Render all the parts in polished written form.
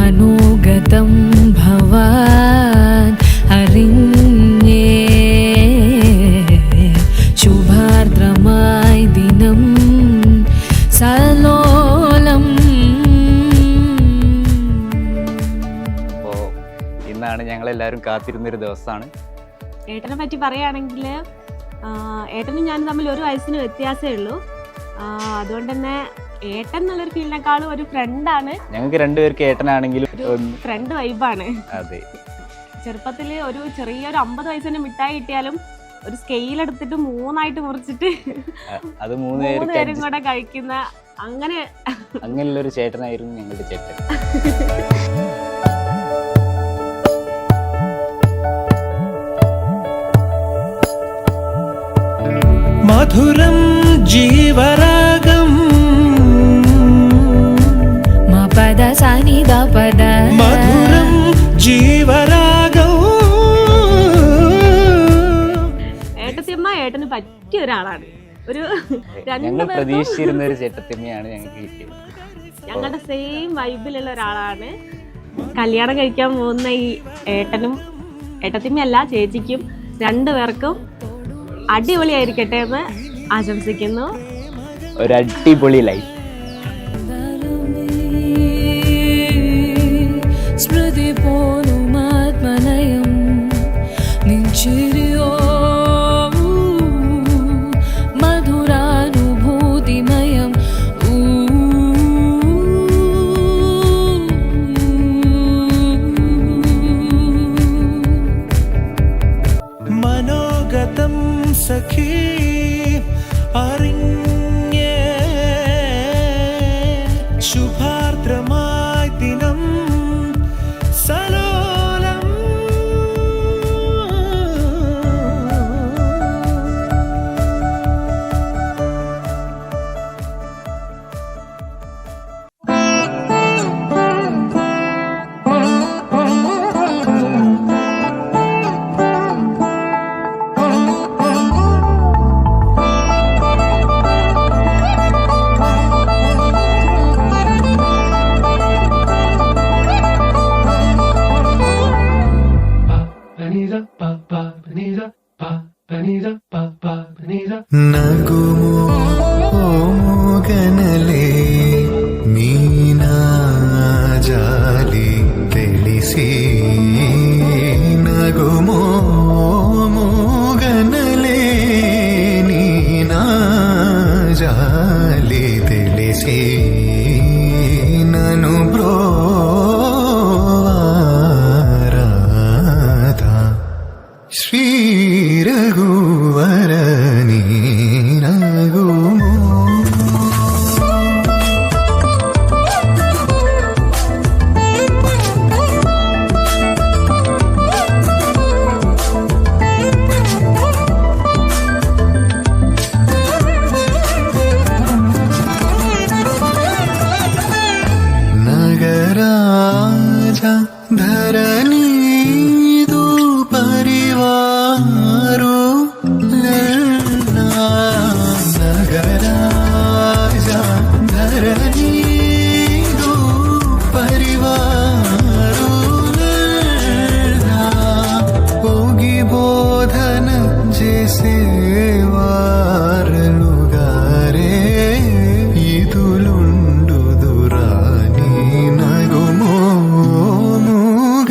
മനോഗതം ഭവാൻ അറിഞ്ഞേ ശുഭാർദ്രമായി ദിനം സലോലം. അപ്പോൾ ഇന്നാണ് ഞങ്ങളെല്ലാവരും കാത്തിരുന്നൊരു ദിവസമാണ്. ഏട്ടനെ പറ്റി പറയുകയാണെങ്കിൽ ഏട്ടനും ഞാനും തമ്മിൽ ഒരു വയസ്സിന് വ്യത്യാസമേ ഉള്ളൂ. അതുകൊണ്ട് തന്നെ ഏട്ടൻ എന്നുള്ളൊരു ഫീലിനേക്കാളും ഒരു ഫ്രണ്ടാണ്. ഞങ്ങൾക്ക് രണ്ടുപേർക്ക് ഏട്ടനാണെങ്കിലും ഫ്രണ്ട് വൈബാണ്. അതെ, ചെറുപ്പത്തിൽ ഒരു ചെറിയൊരു 50 വയസ്സിന് മിഠായി കിട്ടിയാലും ഒരു സ്കെയിൽ എടുത്തിട്ട് 3ആയിട്ട് മുറിച്ചിട്ട് അത് 3 പേരും കൂടെ കഴിക്കുന്ന അങ്ങനെയുള്ളൊരു ചേട്ടനായിരുന്നു ഞങ്ങളുടെ ചേട്ടൻ. മധുരം ജീവരാഗം മപദ സനിദ പദ മധുരം ജീവരാഗം. ഏട്ടത്തിയമ്മ ഏട്ടന് പറ്റിയ ഒരാളാണ്. ഞങ്ങൾ പ്രതീക്ഷിച്ചിരുന്ന ഒരു ചേട്ടത്തിനെയാണ് ഞങ്ങൾക്ക് കിട്ടിയത്. ഞങ്ങളുടെ സെയിം വൈബിലുള്ള ഒരാളാണ്. കല്യാണം കഴിക്കാൻ പോകുന്ന ഈ ഏട്ടനും ഏട്ടത്തിയമ്മയല്ല ചേച്ചിക്കും രണ്ടുപേർക്കും അടിപൊളിയായിരിക്കട്ടെ എന്ന് ആശംസിക്കുന്നു. ഒരു അടിപൊളി ലൈഫ്. സ്മൃതി പോലും ആത്മനയം നിഞ്ചിരിയോ മധുരാനുഭൂതിമയം. മനോഗതം സഖി അറിഞ്ഞേ ശുഭാർദ്രമായി ദിനം സലോലം. നഗുമോ മോഗനലേ മീനാജാലി തെളിസി നഗുമോ മോഗനലേ നീനാജാലി തെളിസി നनु ബ്രോവാരാധ ശ്രീ രഘുവര നീനകുമോ. നഗരാജ ധരണീതു പരിവാരോ നഗരാജ ധരണീതു പരിവാരോ പോಗಿ ബോധന ജैसे വാരലുകാരേ ഇതുലുണ്ടു ദുരാനി നഗുമോ മുഗ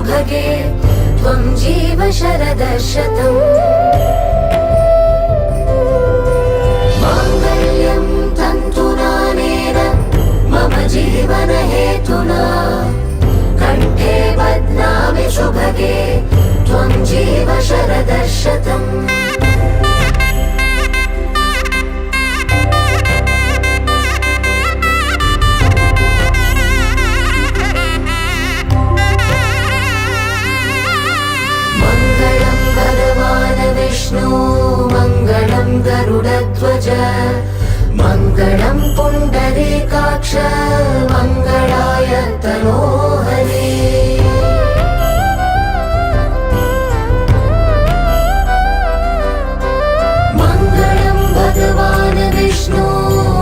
सुभगे त्वं जीव शरदशतम् माङ्गल्यं तन्तुनानेन मम जीवनहेतुना कण्ठे बध्नामि शुभगे त्वं जीव शरदशतम् विष्णु मङ्गलं गरुडध्वज मङ्गलं पुण्डरीकाक्ष मङ्गलाय तनोहरे मङ्गलं भगवान् विष्णु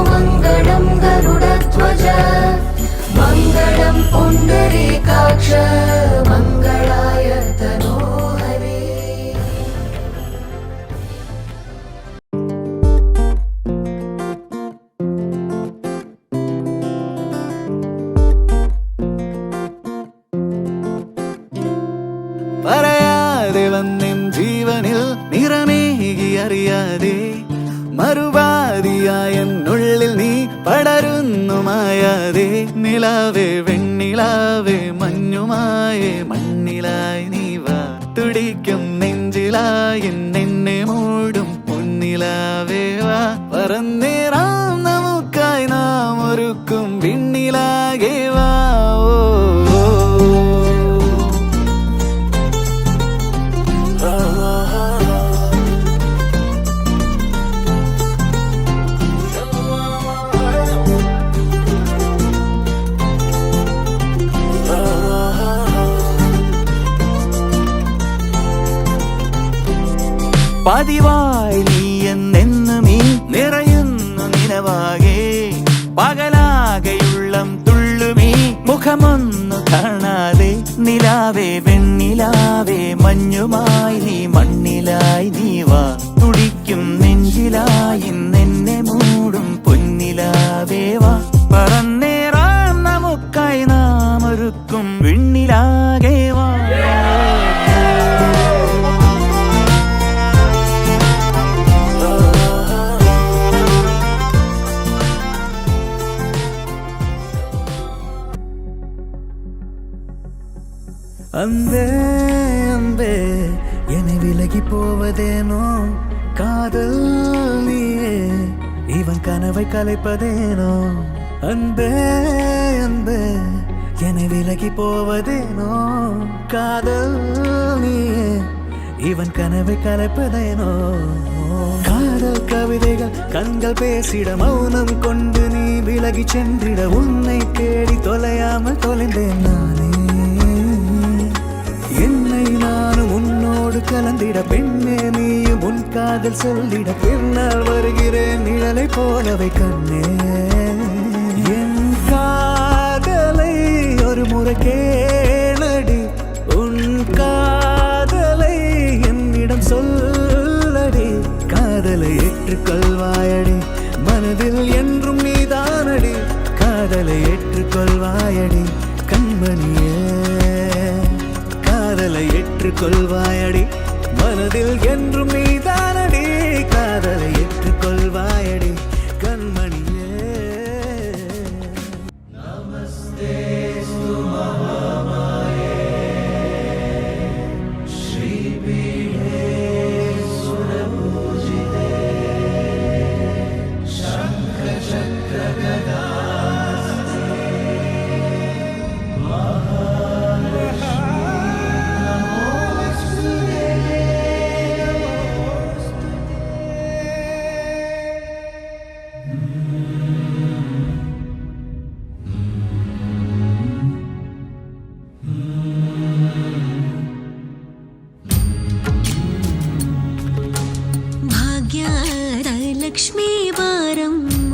मङ्गलं गरुडध्वज मङ्गलं पुण्डरीकाक्ष मङ्गलाय तनोहरे പറയാതെ വന്നിൻ ജീവനിൽ നിറമേകി അറിയാതെ മറുപാതിയായ എന്നുള്ളിൽ നീ പടരുന്നു മായാതെ നിലാവേ വെണ്ണിലാവേ മഞ്ഞുമായേ മണ്ണിലായി നീ വാ തുടിക്കും നെഞ്ചിലായി എന്നെ മൂടും പൊന്നിലാവേ വാ പറന്നേറാം നമുക്കായി നാം ഒരുക്കും വിണ്ണിലാകെ വാ പതിവായി നീ എന്നെന്നും ഈ നിറയുന്നു നിലവാകെ പകലാകെയുള്ളം തുള്ളുമീ മുഖമൊന്നു കാണാതെ നിലാവേ വെണ്ണിലാവേ മഞ്ഞുമായി നീ മണ്ണിലായി നീ വാ തുടിക്കും നെഞ്ചിലായി എന്നെ മൂടും പൊന്നിലാവേ വാ പറന്നേറാം നമുക്കായി നാം ഒരുക്കും വിണ്ണിലാകെ വാ அன்பே அன்பே என்னை விலகி போவதேனோ காதல் நீயே இவன் கனவை கலைப்பதேனோ அன்பே அன்பே என்னை விலகி போவதேனோ காதல் நீயே இவன் கனவை கலைப்பதேனோ காதல் கவிதைகள் கண்கள் பேசிட மௌனம் கொண்டு நீ விலகி சென்றிட உன்னை தேடி தொலையாமல் தொலைந்தேன் நானே என்னை நானும் உன்னோடு கலந்திட பெண்ணே நீயும் உன் காதல் சொல்லிட பின்னால் வருகிறேன் நிழலை போலவை கண்ணே என் காதலை ஒரு முறை கேளடி உன் காதலை என்னிடம் சொல்லடி காதலை ஏற்றுக்கொள்வாயடி மனதில் என்றும் நீதானடி காதலை ஏற்றுக்கொள்வாயடி கண்மணியே காதலை ஏற்றுக்கொள்வாயடி மனதில் என்றும் நீதானடி காதலை ஏற்றுக்கொள்வாயடி கண்மணியே நமஸ்தே மகாமாயே ஸ்ரீபீடே சுரபூஜிதே சங்க சக்கர கதா लक्ष्मी बारम्म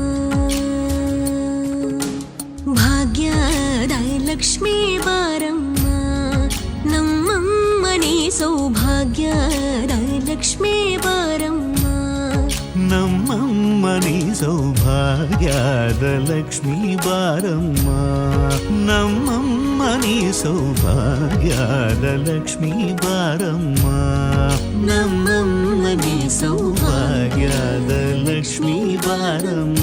भाग्यद लक्ष्मी बारम्म नम्मनी सौभाग्यद लक्ष्मी बारम्म ನಮ್ಮಮ್ಮನಿ ಸೌಭಾಗ್ಯದ ಲಕ್ಷ್ಮೀ ಬಾರಮ್ಮ ನಮ್ಮಮ್ಮ ನೀ ಸೌಭಾಗ್ಯದ ಲಕ್ಷ್ಮೀ ಬಾರಮ್ಮ ನಮ್ಮಮ್ಮ ನೀ ಸೌಭಾಗ್ಯದ ಲಕ್ಷ್ಮೀ ಬಾರಮ್ಮ.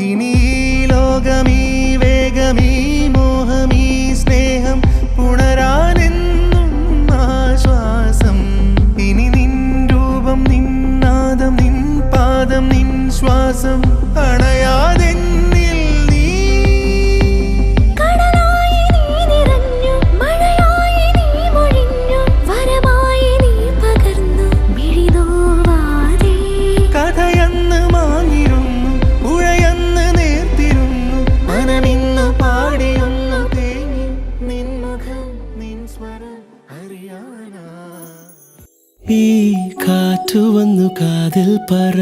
ഇനി ലോകമീ വേഗമീ മോഹമീ സ്നേഹം പുണരാനെന്നും ആശ്വാസം. ഇനി നിൻ രൂപം നിൻ നാദം നിൻ പാദം നിൻ ശ്വാസം അണയാതെന്നിൽ നീ. കടലായി നീ നിറഞ്ഞു, മഴയായി നീ മൊഴിഞ്ഞു, വരമായി നീ പകർന്നു മിഴിനോവാതെ. കഥയന്ന് മാഞ്ഞിരുന്നു, പുഴയന്ന് നേർത്തിരുന്നു, മനമിന്ന് പാടിയൊന്നു തേങ്ങി നിൻ മുഖം നിൻ സ്വരം അറിയാനാ. ഈ കാറ്റു വന്നു കാതിൽ പറ